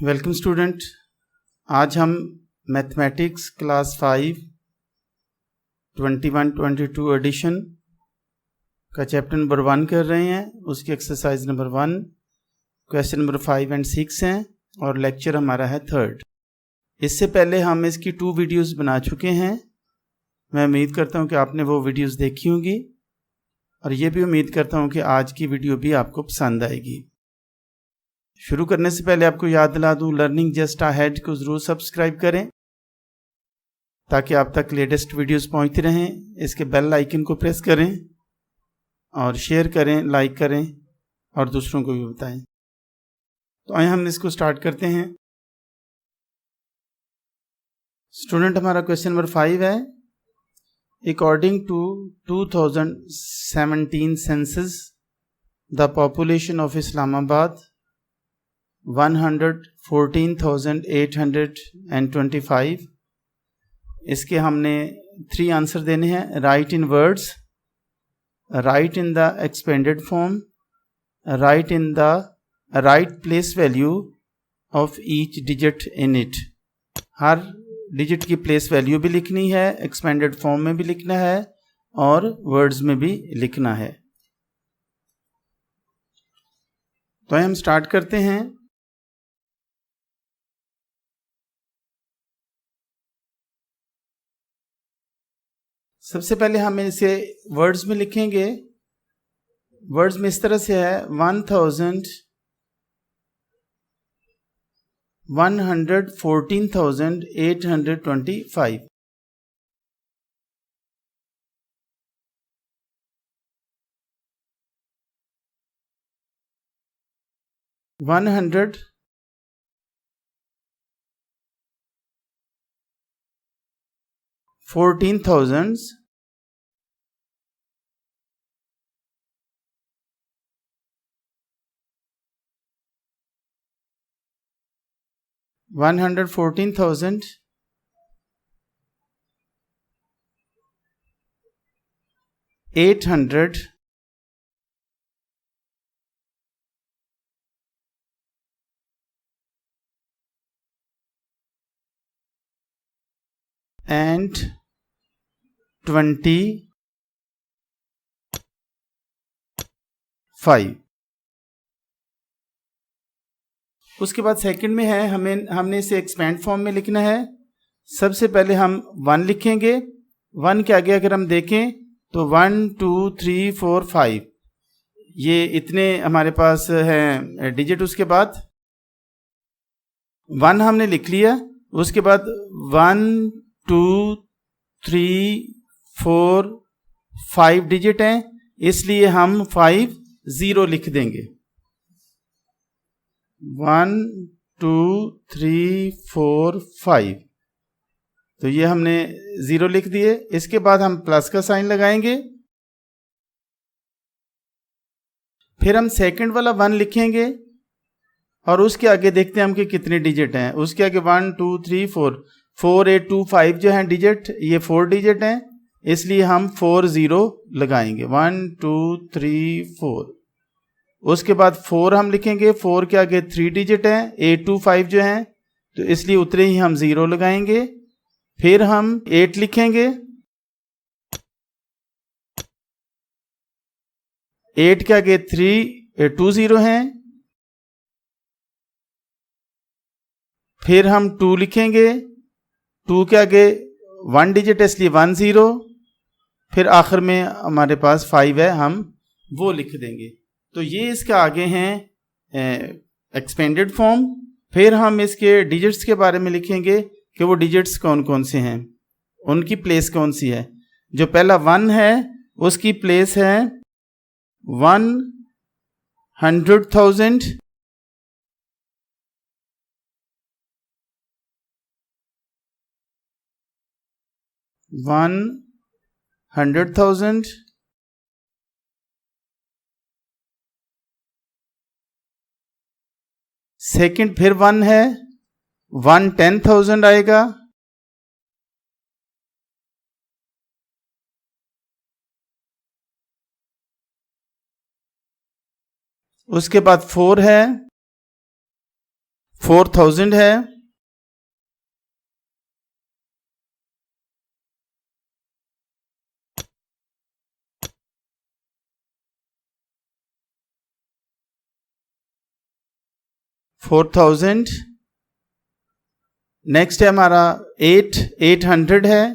Welcome student, आज हम mathematics class 5 21-22 addition का चैप्टर नंबर 1 कर रहे हैं। उसकी exercise number 1, question number 5 and 6 हैं और लेक्चर हमारा है 3rd। इससे पहले हम इसकी 2 वीडियोस बना चुके हैं। मैं उम्मीद करता हूं कि आपने वो वीडियोस देखी होंगी और ये भी उम्मीद करता हूं कि आज की वीडियो भी आपको पसंद आएगी। शुरू करने से पहले आपको याद दिला दूं, लर्निंग जस्ट अहेड को ज़रूर सब्सक्राइब करें ताकि आप तक लेटेस्ट वीडियोस पहुंचती रहें। इसके बेल आइकन को प्रेस करें और शेयर करें, लाइक करें और दूसरों को भी बताएं। तो आइए हम इसको स्टार्ट करते हैं। स्टूडेंट, हमारा क्वेश्चन नंबर 5 है। According to 2017 census the population of Islamabad 114,825। इसके हमने 3 आंसर देने हैं। Write in words, write in the expanded form, write in the right place value of each digit in it. हर डिजिट की प्लेस वैल्यू भी लिखनी है, एक्सपेंडेड फॉर्म में भी लिखना है और वर्ड्स में भी लिखना है। तो हम स्टार्ट करते हैं। सबसे पहले हम इसे वर्ड्स में लिखेंगे। वर्ड्स में इस तरह से है 114,825। 114,000 114,800 and 25। उसके बाद सेकंड में है, हमने इसे एक्सपेंड फॉर्म में लिखना है। सबसे पहले हम 1 लिखेंगे। 1 के आगे अगर हम देखें तो 1 2 3 4 5 ये इतने हमारे पास हैं डिजिट। उसके बाद 1 हमने लिख लिया। उसके बाद 1 2 3 4 5 डिजिट हैं, इसलिए हम 5 0 लिख देंगे। 1 2 3 4 5, तो ये हमने 0 लिख दिए। इसके बाद हम प्लस का साइन लगाएंगे। फिर हम सेकंड वाला 1 लिखेंगे और उसके आगे देखते हैं हम कि कितने डिजिट हैं। उसके आगे 1 2 3 4 4 8 2 5 जो हैं डिजिट, ये 4 डिजिट हैं, इसलिए हम 4 0 लगाएंगे। 1 2 3 4। उसके बाद 4 हम लिखेंगे। 4 के आगे 3 डिजिट हैं, 8 2 5 जो हैं, तो इसलिए उतरे ही हम 0 लगाएंगे। फिर हम 8 लिखेंगे। 8 के आगे 2 0 हैं। फिर हम 2 लिखेंगे। 2 के आगे 1 डिजिट है, इसलिए 1 0। फिर आखिर में हमारे पास 5 है, हम वो लिख देंगे। तो ये इसके आगे हैं एक्सपेंडेड फॉर्म। फिर हम इसके डिजिट्स के बारे में लिखेंगे कि वो डिजिट्स कौन कौन से हैं, उनकी प्लेस कौन सी है। जो पहला 1 है उसकी प्लेस है 100,000, 100,000, सेकंड फिर 1 है, 1 10,000 आएगा, उसके बाद 4 है, 4,000 है, नेक्स्ट है हमारा 800 है,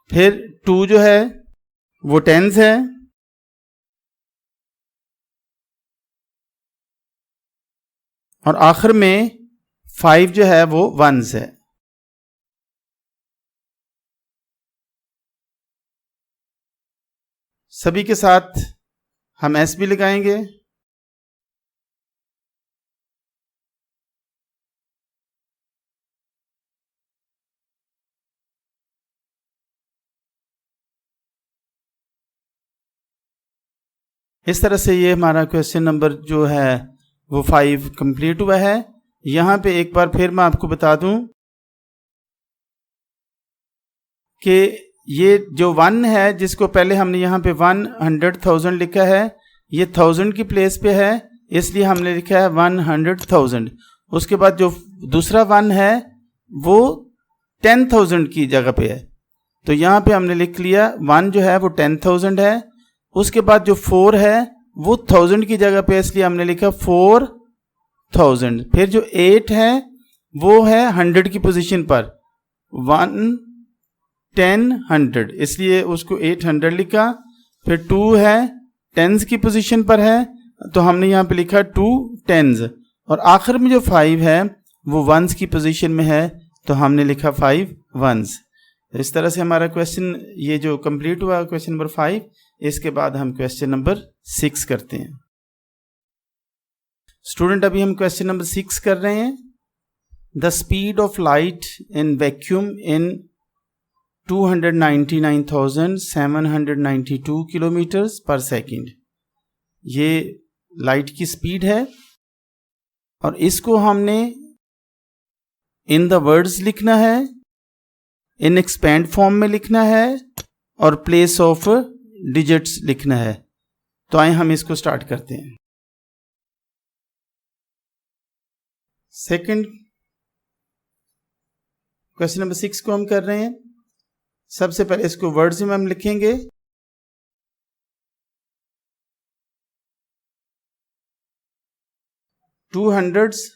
फिर 2 जो है वो 10s है, और आखिर में 5 जो है वो 1s है। सभी के साथ हम एस भी लगाएंगे। इस तरह से ये हमारा क्वेश्चन नंबर जो है वो 5 कंप्लीट हुआ है। यहाँ पे एक बार फिर मैं आपको बता दूं कि ये जो 1 है, जिसको पहले हमने यहाँ पे 100,000 लिखा है, ये 1000 की प्लेस पे है, इसलिए हमने लिखा है 100,000। उसके बाद जो दूसरा 1 है वो 10,000 की जगह पे है, तो यहाँ पे हमने लिख लिया 1 जो है वो 10,000 है। उसके बाद जो 4 है वो 1000 की जगह पे, इसलिए हमने लिखा 4,000। फिर जो 8 है वो है 100 की पोजीशन पर, 1 10 100, इसलिए उसको 800 लिखा। फिर 2 है 10s की पोजीशन पर है, तो हमने यहाँ पे लिखा 2 10s। और आखिर में जो 5 है वो 1s की पोजीशन में है, तो हमने लिखा 5 1s। इस तरह से हमारा क्वेश्चन ये जो कंप्लीट हुआ क्वेश्चन नंबर 5। इसके बाद हम क्वेश्चन नंबर 6 करते हैं। स्टूडेंट अभी हम क्वेश्चन नंबर 6 कर रहे हैं। The speed of light in vacuum in 299,792 kilometres पर सेकेंड। ये लाइट की स्पीड है और इसको हमने इन द वर्ड्स लिखना है, इन एक्सपेंड फॉर्म में लिखना है और प्लेस ऑफ डिजिट्स लिखना है। तो आइए हम इसको स्टार्ट करते हैं। सेकंड क्वेश्चन नंबर 6 को हम कर रहे हैं। सबसे पहले इसको वर्ड्स में हम लिखेंगे। To hundreds,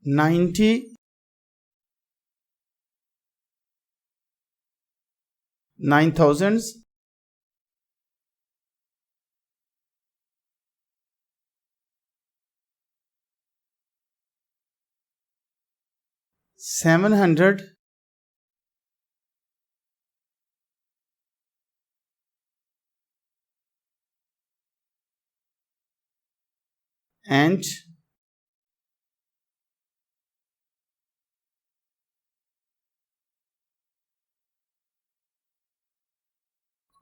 ninety, 9,000, 700,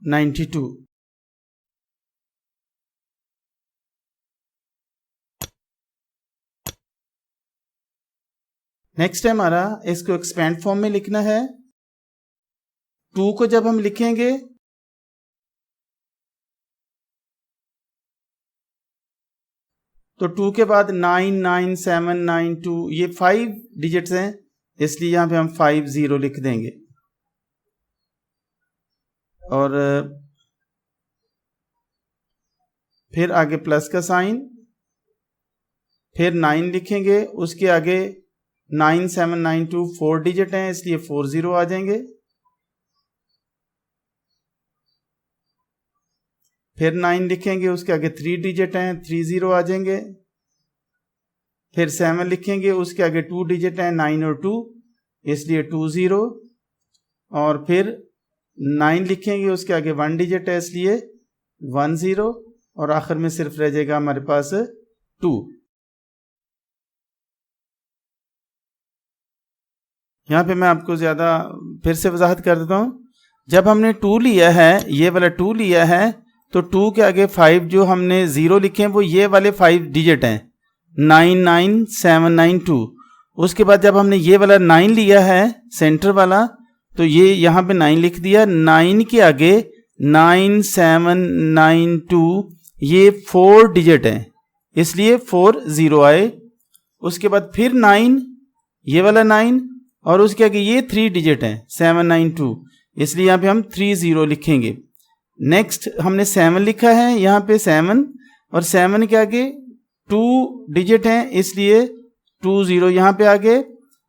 92। नेक्स्ट है हमारा, इसको एक्सपेंड फॉर्म में लिखना है। 2 को जब हम लिखेंगे तो 2 के बाद 99792, ये 5 डिजिट्स हैं, इसलिए यहां पे हम 50 लिख देंगे। और फिर आगे प्लस का साइन, फिर 9 लिखेंगे, उसके आगे 9792 4 डिजिट हैं, इसलिए 40 आ जाएंगे। फिर 9 लिखेंगे, उसके आगे 3 डिजिट हैं, 30 आ जाएंगे। फिर 7 लिखेंगे, उसके आगे 2 डिजिट हैं 9 और 2, इसलिए 20, और फिर 9 लिखेंगे, उसके आगे 1 डिजिट है इसलिए 10, और आखिर में सिर्फ रह जाएगा हमारे पास 2। यहाँ पे मैं आपको ज़्यादा फिर से वजाहत कर देता हूँ। जब हमने 2 लिया है, ये वाला 2 लिया है, तो 2 के आगे 5 जो हमने 0 लिखे हैं वो ये वाले 5 डिजिट हैं 99792। उसके बाद जब हमने ये वाला 9 लिया है सेंटर वाला, तो ये यहाँ पे 9 लिख दिया, 9 के आगे 9792 ये 4 डिजिट हैं इसलिए 40 आए। उसके बाद फिर 9, ये वाला 9, और उसके आगे ये 3 डिजिट हैं 792, इसलिए यहाँ पे हम 30 लिखेंगे। नेक्स्ट हमने 7 लिखा है, यहाँ पे 7, और 7 के आगे 2 डिजिट हैं इसलिए 20 यहाँ पे आगे।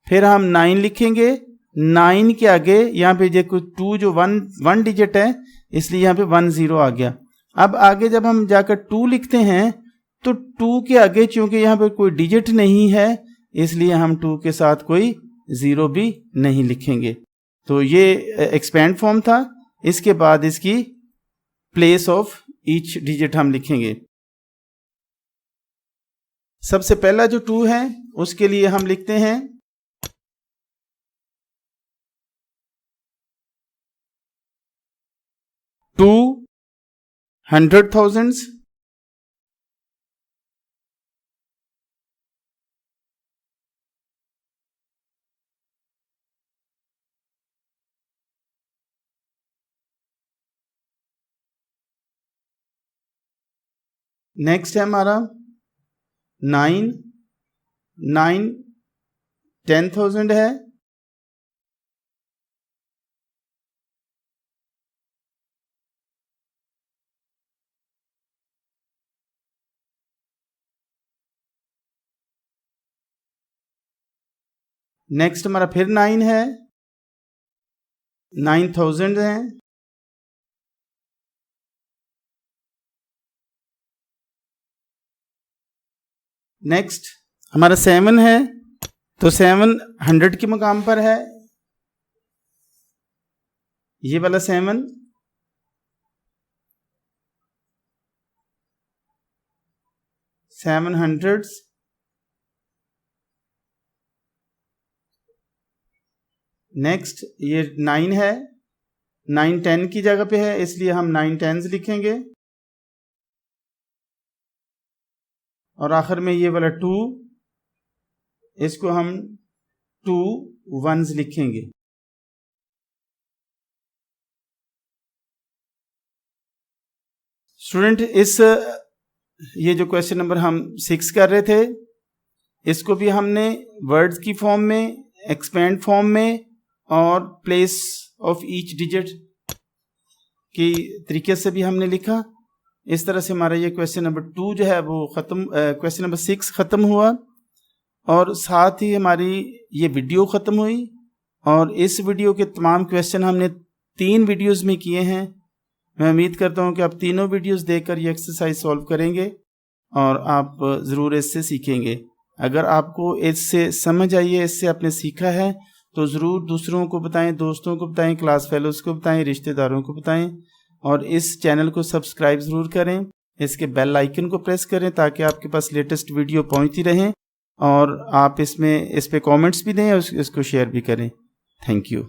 फिर हम 9 लिखेंगे, 9 के आगे यहाँ पे देखो 2 जो 1 डिजिट है इसलिए यहाँ पे 10 आ गया। अब आगे जब हम जाकर 2 लिखते हैं तो 2 के आगे चूंकि यहाँ पे कोई डिजिट नहीं है इसलिए हम 2 के साथ कोई 0 भी नहीं लिखेंगे। तो ये एक्सपेंड फॉर्म था। इसके बाद इसकी प्लेस ऑफ ईच डिजिट हम लिखेंगे। सबसे पहला जो 2 है उसके लिए हम लिखते हैं 2 100,000, नेक्स्ट है हमारा 9 10,000 है, नेक्स्ट हमारा फिर 9 है, 9,000 है, नेक्स्ट हमारा 7 है, तो 7 100 के मकाम पर है, ये वाला 7, सेवन हंड्रेड्स, नेक्स्ट ये 9 है, 9 10 की जगह पे है इसलिए हम 9 10s लिखेंगे, और आखिर में ये वाला 2, इसको हम 2 1s लिखेंगे। स्टूडेंट ये जो क्वेश्चन नंबर हम 6 कर रहे थे इसको भी हमने वर्ड्स की फॉर्म में, एक्सपेंड फॉर्म में और प्लेस ऑफ ईच डिजिट की तरीके से भी हमने लिखा। इस तरह से हमारा ये क्वेश्चन नंबर 2 जो है वो ख़त्म, क्वेश्चन नंबर 6 ख़त्म हुआ, और साथ ही हमारी ये वीडियो ख़त्म हुई। और इस वीडियो के तमाम क्वेश्चन हमने 3 वीडियोस में किए हैं। मैं उम्मीद करता हूँ कि आप तीनों वीडियोस देखकर ये एक्सरसाइज सॉल्व करेंगे और आप ज़रूर इससे सीखेंगे। अगर आपको इससे समझ आई है, इससे आपने सीखा है, तो ज़रूर दूसरों को बताएं, दोस्तों को बताएं, क्लास फेलोज़ को बताएं, रिश्तेदारों को बताएं, और इस चैनल को सब्सक्राइब ज़रूर करें। इसके बेल आइकन को प्रेस करें ताकि आपके पास लेटेस्ट वीडियो पहुंचती रहें, और आप इस पे कमेंट्स भी दें और इसको शेयर भी करें। Thank you.